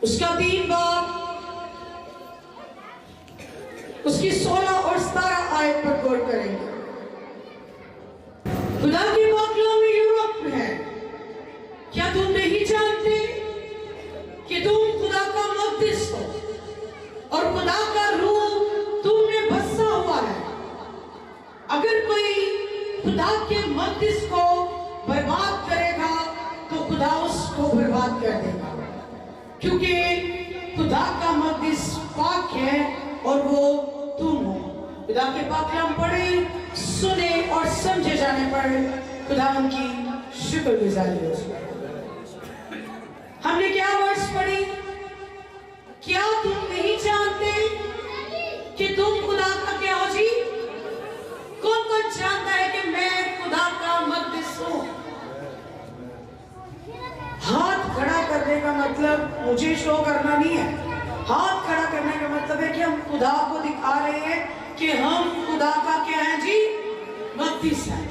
اس کا 3 باب اس کی 16 اور 17 آیت پر غور کریں گے۔ خدا کی پاک کلام یورپ میں ہے، کیا تم نہیں جانتے کہ تم خدا کا مقدس ہو اور خدا کا روح تم میں بسا ہوا ہے؟ اگر کوئی خدا کے مقدس کو برباد کرے گا تو خدا اس کو برباد کر دے گا، کیونکہ خدا کا مقدس پاک ہے اور وہ تم ہو۔ خدا کے پاک کلام پڑھیں، سنیں اور سمجھے جانے پر خدا ان کی شکر گزاری ہو۔ ہم نے کیا ورس پڑھی؟ کیا تم نہیں جانتے کہ تم خدا کا کیا ہو جی؟ کون کون جانتا ہے کہ میں خدا کا مقدس ہوں؟ ہاتھ کھڑا کرنے کا مطلب مجھے شو کرنا نہیں ہے، ہاتھ کھڑا کرنے کا مطلب ہے کہ ہم خدا کو دکھا رہے ہیں کہ ہم خدا کا کیا ہے جی؟ مقدس ہے۔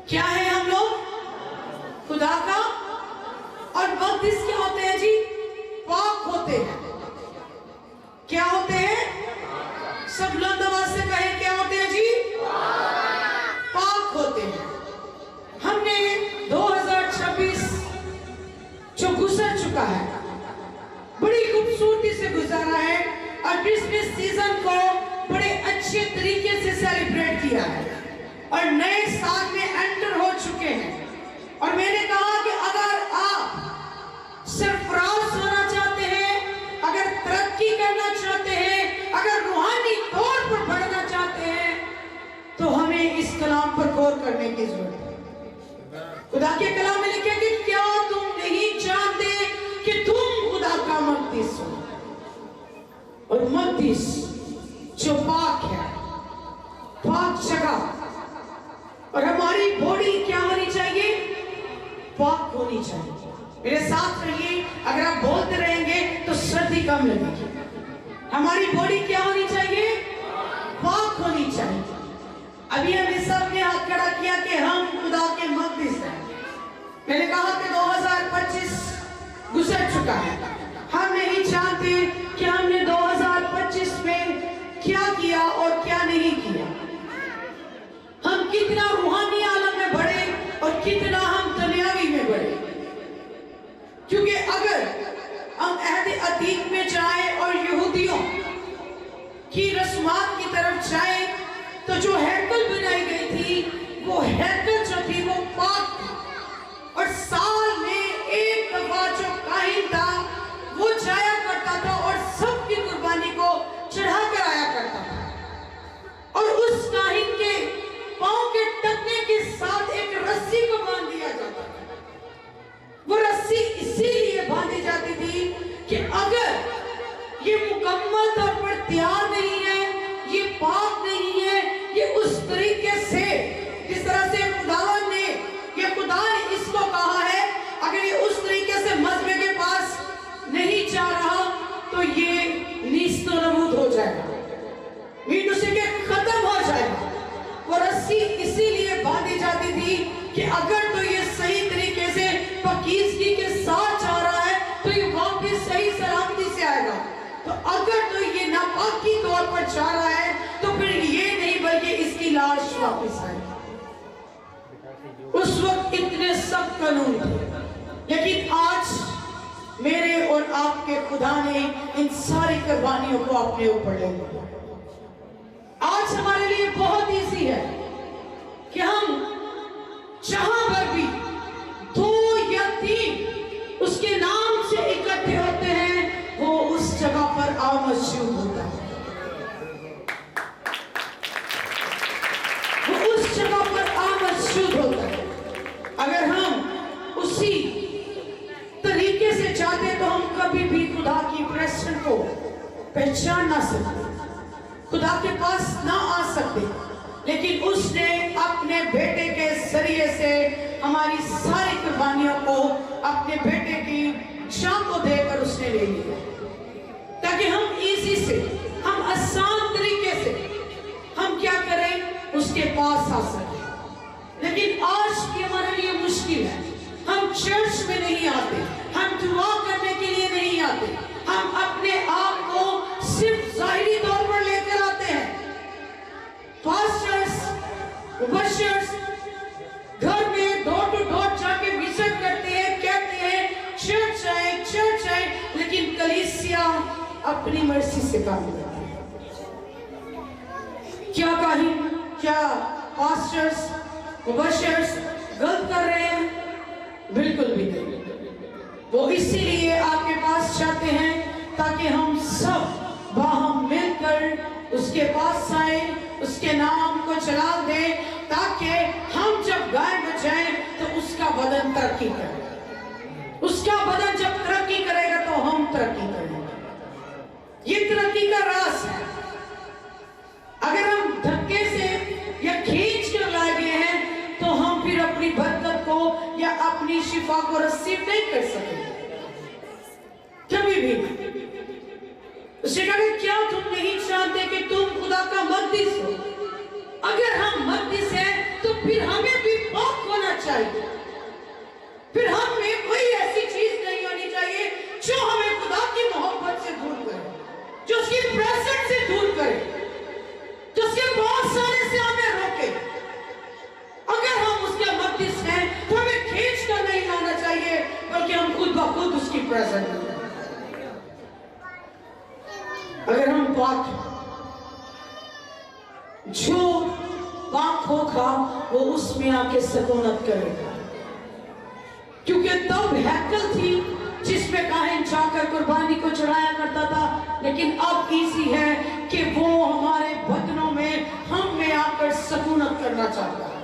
کیا ہے ہم لوگ؟ خدا کا۔ اور مقدس کیا ہوتے ہیں جی؟ پاک ہوتے ہیں۔ کیا ہوتے ہیں؟ سب بلند آواز سے کہیں، کیا ہوتے ہیں جی؟ پاک ہوتے ہیں۔ ہم نے 2026 جو گزر چکا ہے بڑی خوبصورتی سے گزارا ہے، اور کرسمس سیزن کو بڑے اچھے طریقے سے سیلیبریٹ کیا ہے، اور نئے سال میں انٹر ہو چکے ہیں۔ اور میں نے کہا کہ اگر آپ سرفراز ہونا چاہتے ہیں، اگر ترقی کرنا چاہتے ہیں، اگر روحانی طور پر بڑھنا چاہتے ہیں، تو ہمیں اس کلام پر غور کرنے کی ضرورت ہے۔ خدا کے کلام میں لکھے کہ کیا تم نہیں جانتے کہ تم خدا کا مقدس ہو؟ اور مقدس جو پاک ہے، پاک جگہ، اور ہماری باڈی کیا ہونی چاہیے؟ پاک ہونی چاہیے۔ میرے ساتھ رہیے، اگر آپ بولتے رہیں گے تو سردی کم لگے گی۔ ہماری باڈی کیا ہونی چاہیے؟ پاک ہونی چاہیے۔ ابھی ہمیں سب نے ہاتھ کھڑا کیا کہ ہم خدا کے مقدس ہیں۔ میں نے کہا کہ 2025 گزر چکا ہے، ہم نہیں جانتے کہ ہم نے 2025 میں کیا کیا اور کیا نہیں کیا، ہم کتنا روحانی عالم میں بڑھے اور کتنا ہم دنیاوی میں بڑھے۔ کیونکہ اگر ہم عہد عتیق میں جائیں اور یہودیوں کی رسومات کی طرف جائیں تو جو ہیکل بنائی گئی تھی، وہ ہیکل جو تھی وہ پاک تھی، اور سال میں ایک دفعہ جو کاہن تھا وہ جایا کرتا تھا اور سب کی قربانی کو چڑھا کر آیا کرتا تھا، اور اس کاہن کے پاؤں کے ٹکنے کے ساتھ ایک رسی کو باندھ دیا جاتا تھا۔ وہ رسی اسی لیے باندھی جاتی تھی کہ اگر یہ مکمل طور پر تیار نہیں ہے، یہ پاک نہیں ہے، یہ اس طریقے سے جس طرح سے خدا نے اس کو کہا ہے، اگر یہ اس طریقے سے مذبح کے پاس نہیں جا رہا تو یہ نیست و نبود ہو جائے گا، میٹ اسے کے ختم ہو جائے گا۔ وہ رسی اسی لیے باندھی جاتی تھی کہ اگر تو یہ صحیح طریقے سے پاکیزگی کے ساتھ جا رہا ہے تو یہ واپس صحیح سلامتی سے آئے گا، تو اگر تو یہ ناپاکی طور پر جا رہا ہے تو پھر یہ نہیں بلکہ اس کی لاش واپس آئے گی۔ اس وقت اتنے سخت قانون تھے، لیکن آج میرے اور آپ کے خدا نے ان ساری قربانیوں کو اپنے اوپر لے لیا۔ آج ہمارے لیے بہت ایزی ہے کہ ہم جہاں پر بھی 2 یا 3 اس کے نام سے اکٹھے ہوتے ہیں، وہ اس جگہ پر آمد ہوتا ہے، وہ اس جگہ پر آمد ہوتا ہے۔ اگر ہم اسی طریقے سے چاہتے تو ہم کبھی بھی خدا کی پریزنس کو پہچان نہ سکتے، خدا کے پاس نہ آ سکتے، لیکن اس نے اپنے بیٹے کے ذریعے سے ہماری ساری قربانیوں کو اپنے بیٹے کی جان کو دے کر اس نے لے لیا، تاکہ ہم ایزی سے، ہم آسان طریقے سے ہم کیا کریں؟ اس کے پاس آ سکیں۔ لیکن آج کی ہمارے لیے مشکل ہے، ہم چرچ میں نہیں آتے، ہم دعا کرنے کے لیے نہیں आते, हम अपने आप को सिर्फ ज़ाहिरी तौर पर लेकर आते हैं। पास्टर्स, वर्शर्स घर में डोर टू डोर जाके विजिट करते हैं, कहते हैं चर्च आए, लेकिन कलीसिया अपनी मर्जी से काम करती है। क्या पास्टर्स, वर्शर्स गलत कर रहे हैं? बिल्कुल भी नहीं। वो इसीलिए आपके पास चाहते हैं ताकि हम सब बाहम मिलकर उसके पास आए, उसके नाम को चला दें, ताकि हम जब गाय बजाएं तो उसका बदन तरक्की करे। उसका बदन जब तरक्की करेगा तो हम तरक्की करेंगे। ये तरक्की का राज है। अगर हम धक्के से या खींच कर लाए गए हैं तो हम फिर अपनी बरकत को या अपनी शिफा को रिसीव नहीं कर सकेंगे कभी भी। उसने कहा क्या तुम नहीं जानते कि तुम खुदा का मक़दिस हो? अगर हम मक़दिस हैं तो फिर हमें भी पाक होना चाहिए। फिर हम में कोई ऐसी चीज नहीं होनी चाहिए जो हमें खुदा की मोहब्बत से दूर करे, जो उसकी प्रेजेंस से दूर करे, जो उसके पास आने से हमें रोके। अगर हम उसके मक़दिस हैं तो हमें खींच कर नहीं लाना चाहिए, बल्कि हम खुद ब खुद उसकी प्रेजेंस में। अगर हम पाक हैं, जो पाक होगा वो उसमें आके सकूनत करेगा। क्योंकि तब हैकल थी जिसमें काहिन जाकर कुर्बानी को चढ़ाया करता था, लेकिन अब इजी है कि वो हमारे बदनों में, हम में आकर सकूनत करना चाहता है।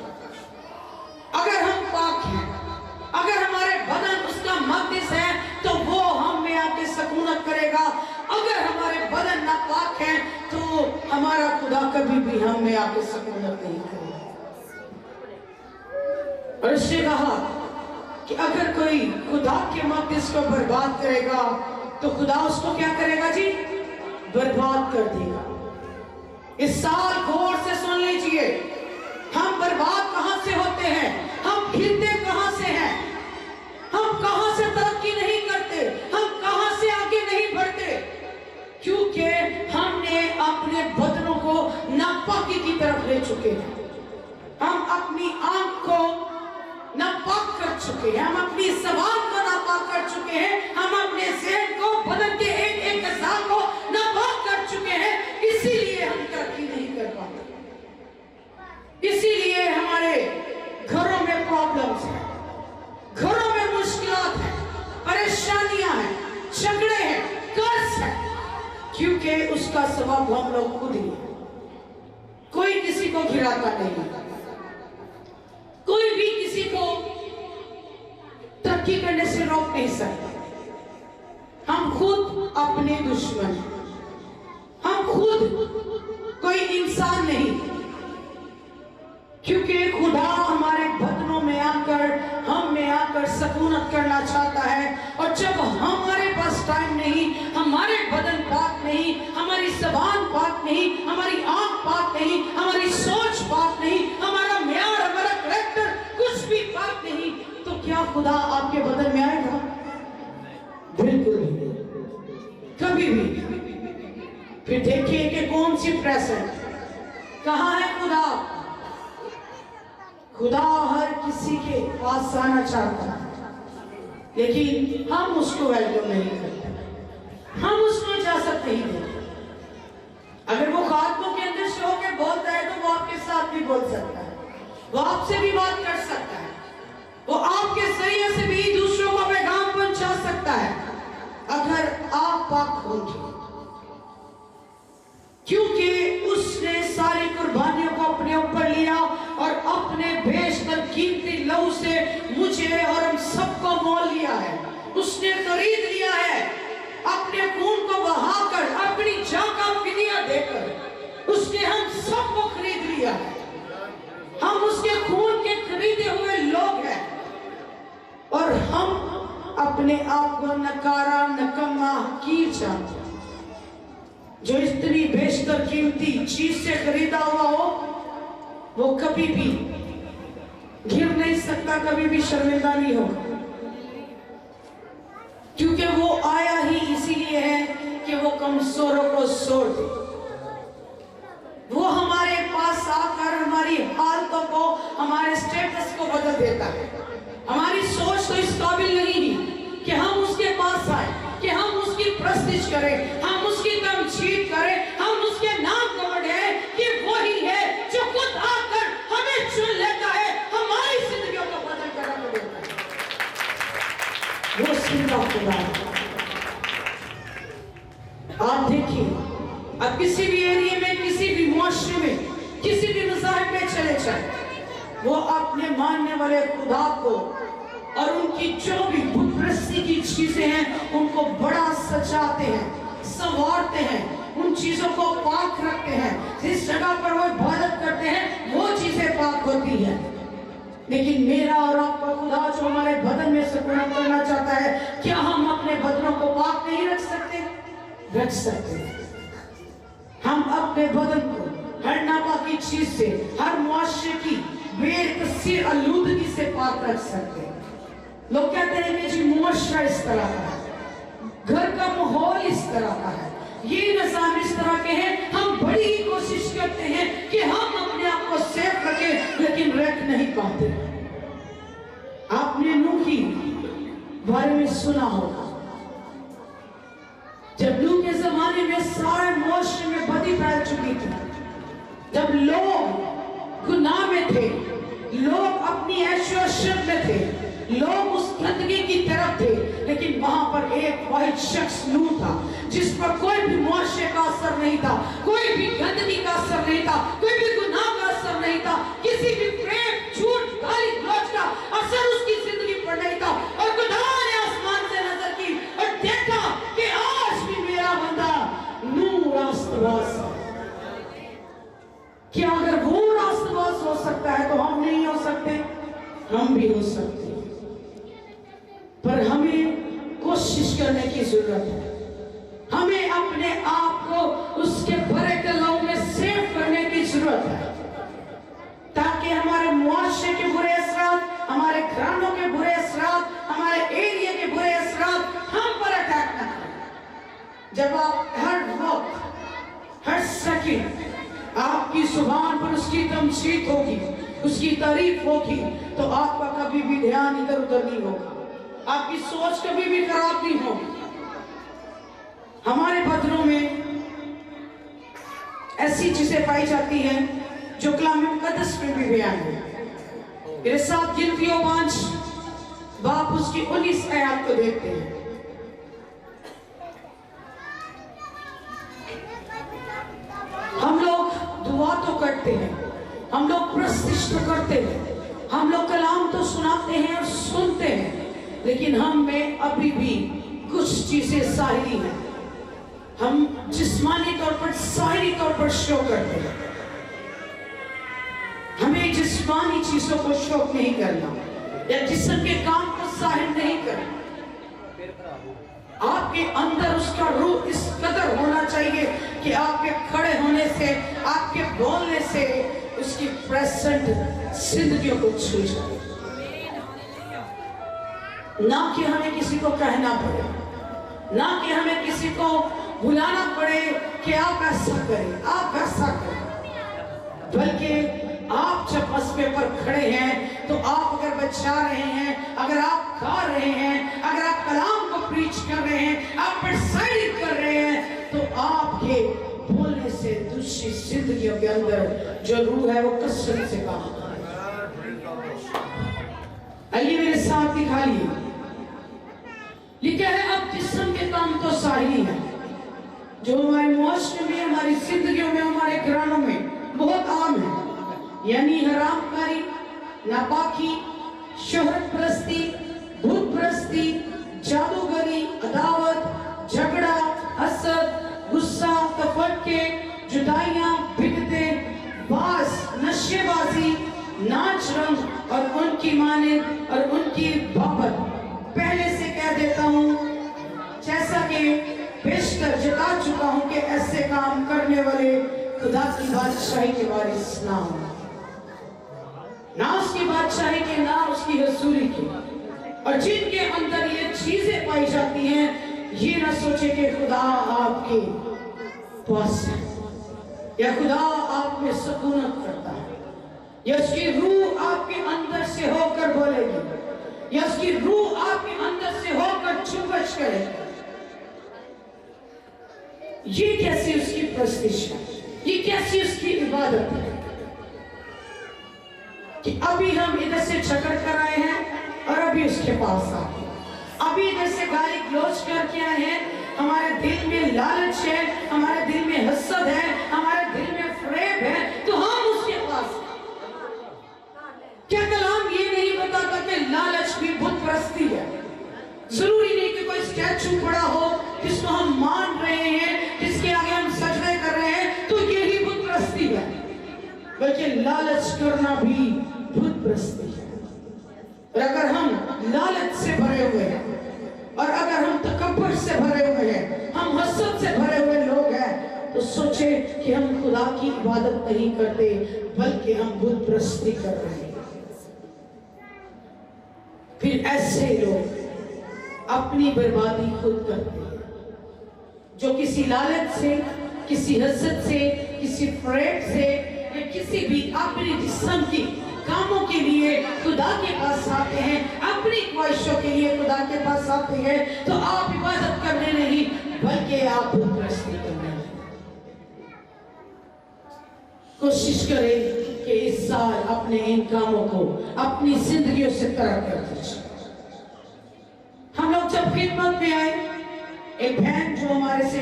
अगर हम पाक हैं, अगर हमारे बदन उसका मक़दिस है तो वो हम में आके सकूनत करेगा। अगर हमारे बदन नापाक हैं तो हमारा खुदा कभी भी हम में आके सकूनत नहीं करेगा। और इससे कहा कि अगर कोई खुदा के मक़दिस को बर्बाद करेगा तो खुदा उसको क्या करेगा जी? बर्बाद कर देगा। इस साल गौर से सुन लीजिए, हम बर्बाद कहां से होते हैं? हम गिरते कहां से हैं? हम कहां से तरक्की नहीं करते? हम कहां से आगे नहीं बढ़ते? क्योंकि हमने अपने बदनों को नापाकी की तरफ ले चुके हैं। हम अपनी आंख को नापाक कर चुके हैं, हम अपनी ज़बान को नापाक कर चुके हैं, हम अपने ज़हन को, बदन के एक एक अज़ा को नापाक कर चुके हैं। इसीलिए हम तरक्की नहीं कर पाते। इसीलिए हमारे घरों में प्रॉब्लम्स हैं, घरों में मुश्किलात हैं, परेशानियां हैं, झगड़े हैं, कर्ज है, क्योंकि उसका सबब हम लोग खुद ही हैं। कोई किसी को गिराता नहीं, कोई भी किसी को तरक्की करने से रोक नहीं सकता। हम खुद अपने दुश्मन हैं, हम खुद कोई इंसान नहीं, क्योंकि खुदा हमारे बदनों में आकर, हम में आकर सकूनत करना चाहता है। और जब हमारे पास टाइम नहीं, हमारे बदन पाक नहीं, हमारी ज़बान पाक नहीं, हमारी आंख पाक नहीं, हमारी सोच पाक नहीं, हमारा म्यार, हमारा कैरेक्टर कुछ भी पाक नहीं, तो क्या खुदा आपके बदन में आएगा? बिल्कुल नहीं, कभी भी। फिर देखिए कि कौन सी प्रेजेंट, कहाँ है खुदा? खुदा हर किसी के पास आना चाहता है, लेकिन हम उसको वेलकम नहीं करते, हम उसको इजाजत नहीं देते। अगर वो खातमों के अंदर से होकर बोलता है तो वो आपके साथ भी बोल सकता है, वो आपसे भी बात कर सकता है, वो आपके जरिए से भी दूसरों को पैगाम पहुंचा सकता है, अगर आप पाक होंगे। क्योंकि उसने सारी कुर्बानियों को अपने ऊपर लिया और अपने बेशतर कीमती लहू से मुझे और हम सबको मोल लिया है। उसने खरीद लिया है, अपने खून को बहाकर, अपनी जान का फिदिया देकर उसने हम सबको खरीद लिया है। हम उसके खून के खरीदे हुए लोग हैं, और हम अपने आप को नकारा, नकम्मा, हकीर जानते हैं। जो इतनी बेशतर कीमती चीज से खरीदा हुआ हो, वो कभी भी गिर नहीं सकता, कभी भी शर्मिंदा नहीं होगा, क्योंकि वो आया ही को छोड़ दे। वो हमारे पास आकर हमारी हालतों को, हमारे स्टेटस को बदल देता है। हमारी सोच तो इस काबिल नहीं है कि हम उसके पास आए, कि हम उसकी प्रस्तिश करें, हम उसकी तमजीद करें, हम उसके नाम को बढ़ाएं कि वही है जो खुद आकर हमें चुन लेता है, हमारी जिंदगियों को बदल कर रख देता है। वो जिंदा खुदा है। आप देखिए, अब किसी भी एरिया में, किसी भी मुआशरे में, किसी भी मज़ाहिब में चले जाए, वो अपने मानने वाले खुदा को और उनकी जो भी बुतप्रस्ती की चीजें हैं उनको बड़ा सजाते हैं, संवारते हैं, उन चीजों को पाक रखते हैं। जिस जगह पर वो इबादत करते हैं वो चीजें पाक होती है। लेकिन मेरा और आपका खुदा जो हमारे बदन में सुकून करना चाहता है, क्या हम अपने बदनों को पाक नहीं रख सकते? रख सकते हैं। हम अपने बदन को हर नापाकी चीज से, हर मुआशरे की बेकसीर आलूदगी से पाक रख सकते हैं। लोग कहते हैं कि जी मुआशरा इस तरह का है, घर का माहौल इस तरह का है, ये निज़ाम इस तरह के हैं। हम बड़ी ही कोशिश करते हैं कि हम अपने आप को सेफ रखें, लेकिन रख नहीं पाते। आपने नूह की बारे में सुना होगा। जब नूह के जमाने में सारे मुआशरे में बदी फैल चुकी थी, जब लोग गुनाह में थे, लोग अपनी ऐशो-ओ-इशरत में थे, लोग उस गंदगी की तरफ थे, लेकिन वहां पर एक वाहिद शख्स नूह था जिस पर कोई भी मुआशरे का असर नहीं था, कोई भी गंदगी का असर नहीं था, कोई भी गुनाह का असर नहीं था, किसी भी प्रेम, झूठ, गाली गलौज का असर उसकी जिंदगी पर नहीं था। और खुदा ने आसमान से नजर की और देखा कि आज भी मेरा बंदा नूह रास्तबाज है। क्या अगर वो रास्तबाज हो सकता है तो हम नहीं हो सकते? हम भी हो सकते हैं, पर हमें कोशिश करने की जरूरत है। हमें अपने आप को उसके बड़े कलाओं में सेव करने की जरूरत है, ताकि हमारे मुआशरे के बुरे असरात, हमारे घरानों के बुरे असरात, हमारे एरिया के बुरे असरात हम पर अटैक न करें। जब आप हर वक्त, हर सेकंड आपकी जुबान पर उसकी तमजीद होगी, उसकी तारीफ होगी, तो आपका कभी भी ध्यान इधर उधर नहीं होगा, आपकी सोच कभी भी खराब नहीं होगी। हमारे बदनों में ऐसी चीजें पाई जाती हैं जो कलाम मुक़द्दस में भी बयान है। मेरे साथ गिनतियों 5 बाप उसकी 19 आयत को देखते हैं। हम लोग दुआ तो करते हैं, हम लोग प्रस्तिश तो करते हैं, हम लोग कलाम तो सुनाते हैं और सुनते हैं, लेकिन हम में अभी भी कुछ चीजें साहिरी हैं। हम जिस्मानी तौर पर, साहिरी तौर पर शो करते हैं। हमें जिस्मानी चीजों को शौक नहीं करना, या जिस्म के काम को जाहिर नहीं करना। आपके अंदर उसका रूह इस कदर होना चाहिए कि आपके खड़े होने से, आपके बोलने से उसकी प्रेजेंट जिंदगियों को छू जाए। ना कि हमें किसी को कहना पड़े, ना कि हमें किसी को बुलाना पड़े कि आप ऐसा करें, आप ऐसा करें, बल्कि आप जब मसबे पर खड़े हैं तो आप अगर बचा रहे हैं, अगर आप गा रहे हैं, अगर आप कलाम को प्रीच कर रहे हैं, आप प्रिसाइड कर रहे हैं, तो आपके बोलने से दूसरी जिंदगियों के अंदर जो रूह है वो कसरत से काम कर रहा है। आइए मेरे साथ दिखाइए, लिखा है अब जिस्म के काम तो साहिरी है, जो हमारे मुआशरे में, हमारी जिंदगियों में, हमारे घरानों में बहुत आम है, यानी हरामकारी, नापाकी, शोहरत परस्ती, भूत परस्ती, जादूगरी, अदावत, झगड़ा, हसद, गुस्सा, तफरके, जुदाइयां, बिगड़तें, बास, नशेबाजी, नाच रंग और उनकी मानिंद और उनकी बाबत। पहले से कह देता हूँ, जैसा कि बेशतर जता चुका हूँ कि ऐसे काम करने वाले खुदा की बादशाही के वारिस ना हो, ना उसकी बादशाही के, ना उसकी हजूरी के। और जिनके अंदर ये चीजें पाई जाती हैं, ये ना सोचे कि खुदा आपके पास है, या खुदा आप में सुकूनत करता है, या उसकी रूह आपके अंदर से होकर बोलेगी, या उसकी रूह आपके अंदर से होकर चुंबश करेगी। ये कैसी उसकी प्रस्तिश है, ये कैसी उसकी इबादत है कि अभी हम इधर से झगड़ कर आए हैं और अभी उसके पास आए हैं, अभी इधर से गाली गलौज करके आए हैं, हमारे दिल में लालच है, हमारे दिल में हसद है, हमारे दिल में फरेब है, तो हम उसके पास। क्या कलाम ये नहीं बताता कि लालच भी बुत परस्ती है? जरूरी नहीं कि कोई स्टैचू पड़ा हो जिसको हम मान रहे हैं, जिसके आगे हम सजदे कर रहे हैं, तो यही बुत परस्ती है, बल्कि लालच करना भी बुत परस्ती है। और अगर हम लालच से भरे हुए हैं, और अगर हम तकब्बुर से भरे हुए हैं, हम हसद से भरे हुए लोग हैं, तो सोचे कि हम खुदा की इबादत नहीं करते, बल्कि हम बुत परस्ती कर रहे हैं। फिर ऐसे लोग अपनी बर्बादी खुद करते हैं, जो किसी लालच से, किसी हसद से, किसी फरेब से, या किसी भी अपनी जिस्म की कामों के लिए खुदा के पास आते हैं, अपनी ख्वाहिशों के लिए खुदा के पास आते हैं, तो आप इबादत करने नहीं, बल्कि आप बुत परस्ती करने। कोशिश करें कि इस साल अपने इन कामों को अपनी जिंदगियों से तरक कर दीजिए। हम लोग जब खिदमत में आए, एक बहन जो हमारे से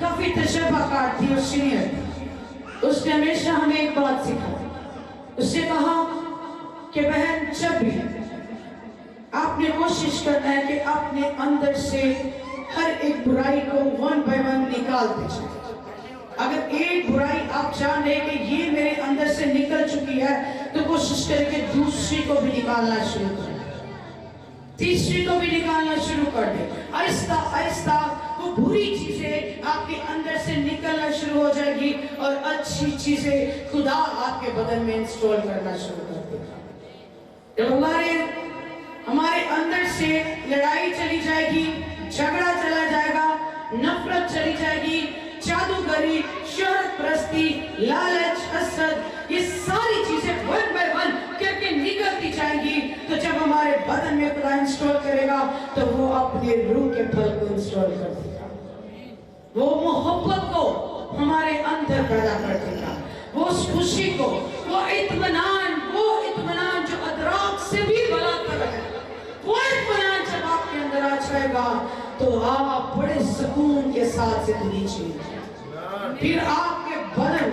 काफी तजर्बाकार थी और सीनियर थी, उसने हमेशा हमें एक बात सिखाई। उसने कहा कि बहन, जब भी आपने कोशिश करना है कि अपने अंदर से हर एक बुराई को वन बाय वन निकालते जाए। अगर एक बुराई आप जान रहे कि ये मेरे अंदर से निकल चुकी है, तो कोशिश करें कि दूसरी को भी निकालना शुरू करें, तीसरी को भी निकालना शुरू कर दे। आहिस्ता आहिस्ता वो बुरी चीजें आपके अंदर से निकलना शुरू हो जाएगी और अच्छी चीजें खुदा आपके बदन में इंस्टॉल करना शुरू कर देगा। जब हमारे अंदर से लड़ाई चली जाएगी, झगड़ा चला जाएगा, नफरत चली जाएगी, जादूगरी, शोहरत परस्ती, लालच, हसद, ये सारी चीजें वन बाय वन करके निकलती जाएंगी, तो जब हमारे बदन में खुदा इंस्टॉल करेगा, तो वो अपने रूह के फल को इंस्टॉल कर देगा, वो मोहब्बत को हमारे अंदर पैदा कर देगा, वो खुशी को, वो इत्मीनान जो अदराक से भी बलातर है, वो इत्मीनान जब आपके अंदर आ जाएगा, तो आप बड़े सुकून के साथ जिंदगी जिएंगे। फिर आपके बदन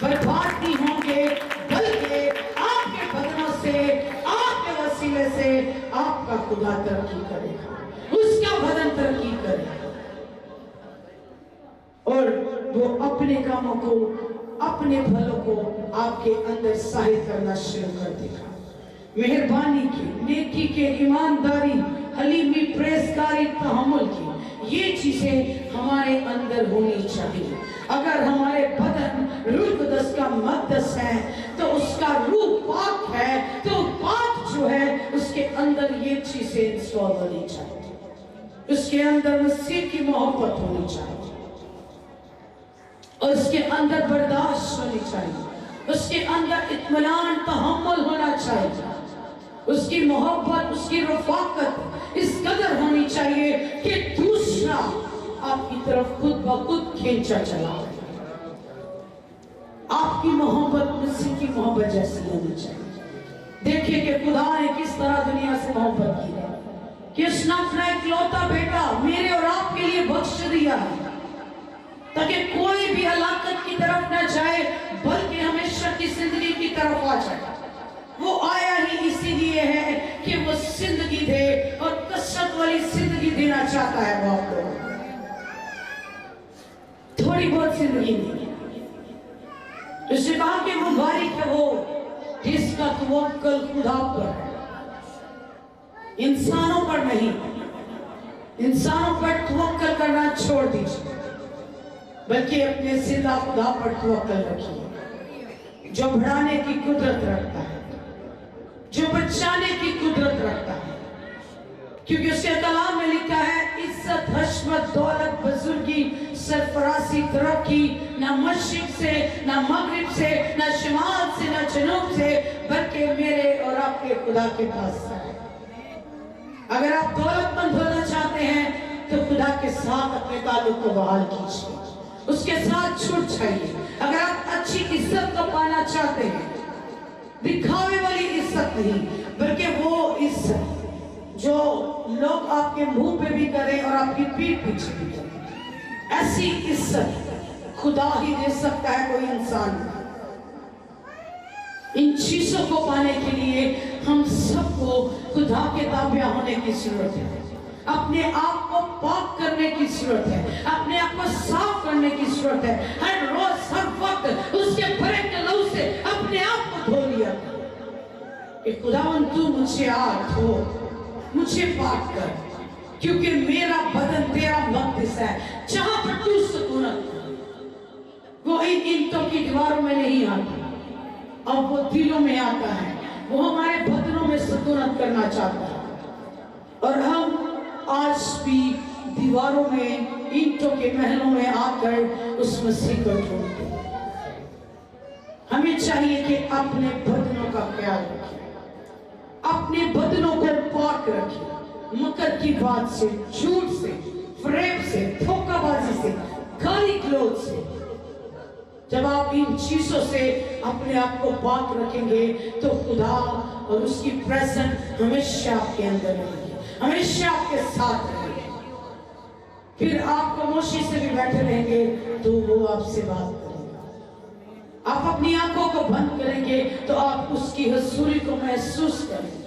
बर्बाद नहीं होंगे, बल्कि आपके बदनों से, आपके वसीले से आपका खुदा तरक्की करेगा, उसका बदन तरक्की करेगा, और वो अपने कामों को, अपने फलों को आपके अंदर जाहिर करना शुरू कर देगा। मेहरबानी की, नेकी के, ईमानदारी, हलीमी, परहेजगारी, तहम्मुल की, ये चीजें हमारे अंदर होनी चाहिए। अगर हमारे बदन रूह कुदस का मक़दस है, तो उसका रूह पाक है, तो पाक जो है उसके अंदर ये चीजें इंस्टॉल होनी चाहिए, उसके अंदर मसीह की मोहब्बत होनी चाहिए, और उसके अंदर बर्दाश्त होनी चाहिए, उसके अंदर इत्मीनान, तहम्मुल होना चाहिए, उसकी मोहब्बत, उसकी रफ़ाकत इस कदर होनी चाहिए कि दूसरा आपकी तरफ खुद ब खुद खींचा चला। आपकी मोहब्बत मसीह की मोहब्बत जैसी होनी चाहिए। देखिए कि खुदा ने किस तरह दुनिया से मोहब्बत की है, कि उसने अपना इकलौता बेटा मेरे और आपके लिए बख्श दिया है, ताकि कोई भी हलाकत की तरफ न जाए, बल्कि हमेशा की जिंदगी की तरफ आ जाए। वो आया ही इसीलिए है कि वो जिंदगी दे, और कसरत वाली जिंदगी देना चाहता है वो आप लोगों को, थोड़ी बहुत जिंदगी नहीं। उसने कहा कि मुबारक है वो जिसका तवक्कुल खुदा पर है, इंसानों पर नहीं। इंसानों पर तवक्कुल करना छोड़ दीजिए, बल्कि अपने जिंदा खुदा पर तवक्कुल रखिए, जो बढ़ाने की कुदरत रखता है, जो बचाने की कुदरत रखता है, क्योंकि उसके कलाम में लिखा है इज्जत, हशमत, दौलत, बुजुर्गी, सरफराजी, तरक्की ना मशरिक से, ना मगरिब से, ना शिमाल से, ना जनूब से, बल्कि मेरे और आपके खुदा के पास है। अगर आप दौलतमंद होना चाहते हैं तो खुदा के साथ अपने ताल्लुक को बहाल कीजिए, उसके साथ छूट जाइए। अगर आप अच्छी इज्जत को पाना चाहते हैं, दिखावे वाली इज्जत नहीं, बल्कि वो इज्जत जो लोग आपके मुंह पे भी करें और आपकी पीठ पीछे भी करें, ऐसी इज्जत खुदा ही दे सकता है, कोई इंसान नहीं। इन चीजों को पाने के लिए हम सबको खुदा के ताबे होने की जरूरत है, अपने आप को पाक करने की जरूरत है, अपने आप को साफ करने की जरूरत है। हर रोज हर वक्त उसके भरे के लहू से अपने आप को धो लिया कि खुदावन तू मुझे आग धो, मुझे पाक कर, क्योंकि मेरा बदन तेरा मक़दस है। जहां पर तू सुकूनत वो इन ईंटों की दीवारों में नहीं आता, अब वो दिलों में आता है, वो हमारे बदनों में सुकूनत करना चाहता है। और हम आज भी दीवारों में, ईंटों के महलों में आकर उस मसीह को ढूंढते हैं। हमें चाहिए कि अपने बदनों का ख्याल रखें, अपने बदनों को पाक रखें, मकर की बात से, झूठ से, फरेब से, धोखाबाजी से, गाली गलौज से। जब आप इन चीजों से अपने आप को पाक रखेंगे तो खुदा और उसकी प्रेजेंस हमेशा आपके अंदर रहेगी, हमेशा आपके साथ रहेगी। फिर आप खामोशी से भी बैठे रहेंगे तो वो आपसे बात करेगा। आप अपनी आंखों को बंद करेंगे तो आप उसकी हुजूरी को महसूस करेंगे।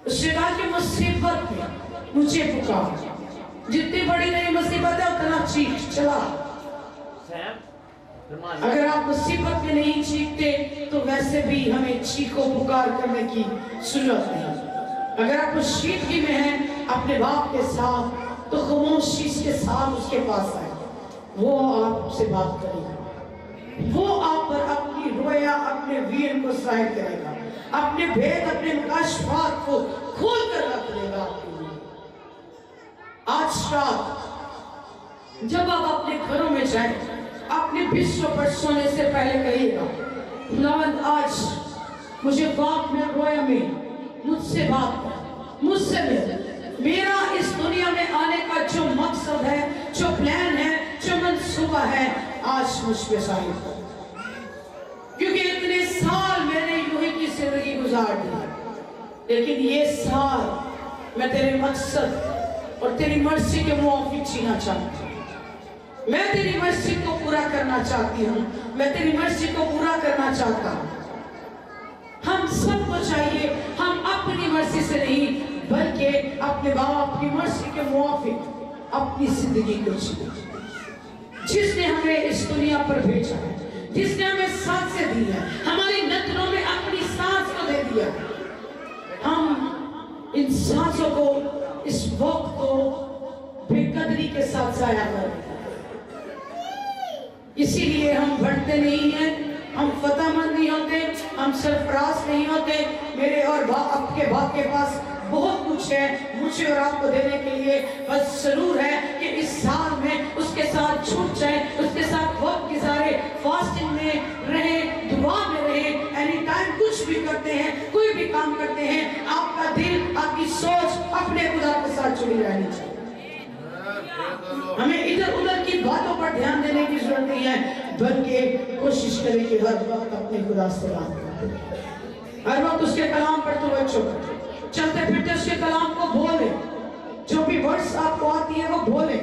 उसने कहा कि मुसीबत में मुझे पुकार, जितनी बड़ी नई मुसीबत है उतना चीख चला। अगर आप मुसीबत में नहीं चीखते तो वैसे भी हमें चीखो पुकार करने की जरूरत नहीं। अगर आप मुसीबत में हैं अपने बाप के साथ तो खामोशी के साथ उसके पास आए, वो आपसे बात करेगा, वो आप पर अपनी रोया, अपने वीर को जाहिर करेगा, अपने भेद, अपने मुकाशफात को खोल कर रख देगा आपके लिए। आज रात जब आप अपने घरों में जाएं, अपने बिस्तरों पर सोने से पहले कहिएगा, खुदावंद आज मुझे बाप में रोया में मुझसे बात कर, मुझसे मिल। मेरा इस दुनिया में आने का जो मकसद है, जो प्लान है, जो मंसूबा है, आज मुझ पे जाहिर कर, क्योंकि इतने साल मैंने यूं ही की जिंदगी गुजार दी, लेकिन ये साल मैं तेरे मकसद और तेरी मर्जी के मुआफिक जीना चाहती हूँ। मैं तेरी मर्जी को पूरा करना चाहती हूँ, मैं तेरी मर्जी को पूरा करना चाहता हूँ। हम सबको चाहिए हम अपनी मर्जी से नहीं बल्कि अपने बाप की मर्जी के मुआफिक अपनी जिंदगी को जिए। जिसने हमें इस दुनिया पर भेजा है, जिसने हमें सांसें दी है, हमारी नथनों में अपनी सांस को दे दिया, हम इन सांसों को, इस वक्त को बेकदरी के साथ जाया कर दें। इसीलिए हम बढ़ते नहीं हैं, हम फतहमंद नहीं होते, हम सरफराज नहीं होते। मेरे और आपके बाप के पास बहुत कुछ है मुझे और आपको देने के लिए, बस जरूर है कि इस साल में उसके साथ छूट जाए, उसके साथ वक्त गुजारे, फास्टिंग में रहे, दुआ में रहे, एनी टाइम कुछ भी करते हैं, कोई भी काम करते हैं, आपका दिल, आपकी सोच अपने खुदा के साथ जुड़ी रहनी चाहिए। हमें इधर उधर की बातों पर ध्यान देने की जरूरत नहीं है, बल्कि कोशिश करें कि हर वक्त अपने खुदा से बात करें, हर वक्त उसके कलाम पर तवज्जो करें, चलते फिरते उसके कलाम को बोले, जो भी वर्ड्स आपको आती है वो बोले।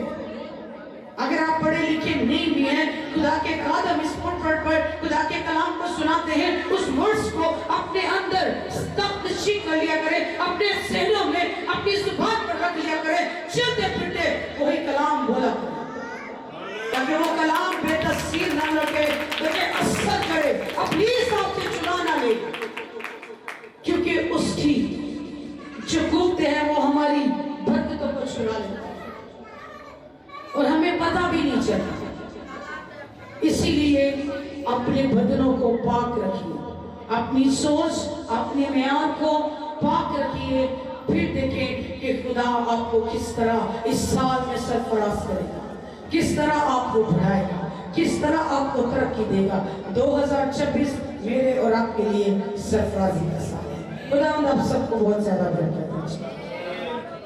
अगर आप पढ़े लिखे नहीं भी हैं, खुदा के कादम इस पुट पर खुदा के कलाम को सुनाते हैं, उस वर्ड्स को अपने अंदर तख्शीक कर लिया करें, अपने सहनों में, अपनी जुबान पर रख लिया करें, चलते फिरते वही कलाम बोला ताकि वो कलाम बेतसीर ना लगे, बल्कि असर करे, अपनी हिसाब से चुना ना ले, क्योंकि उसकी जो गुप्त है वो हमारी बरकतों को चुरा लेता है और हमें पता भी नहीं चलता। इसीलिए अपने बदनों को पाक रखिए, अपनी सोच, अपने म्यार को पाक रखिए, फिर देखें कि खुदा खुदा आपको किस तरह इस साल में सरफराज करेगा, किस तरह आपको बढ़ाएगा, किस तरह आपको तरक्की देगा। 2026 मेरे और आपके लिए सरफराजी का साल है। खुदा आप सबको बहुत ज्यादा बरकत दे।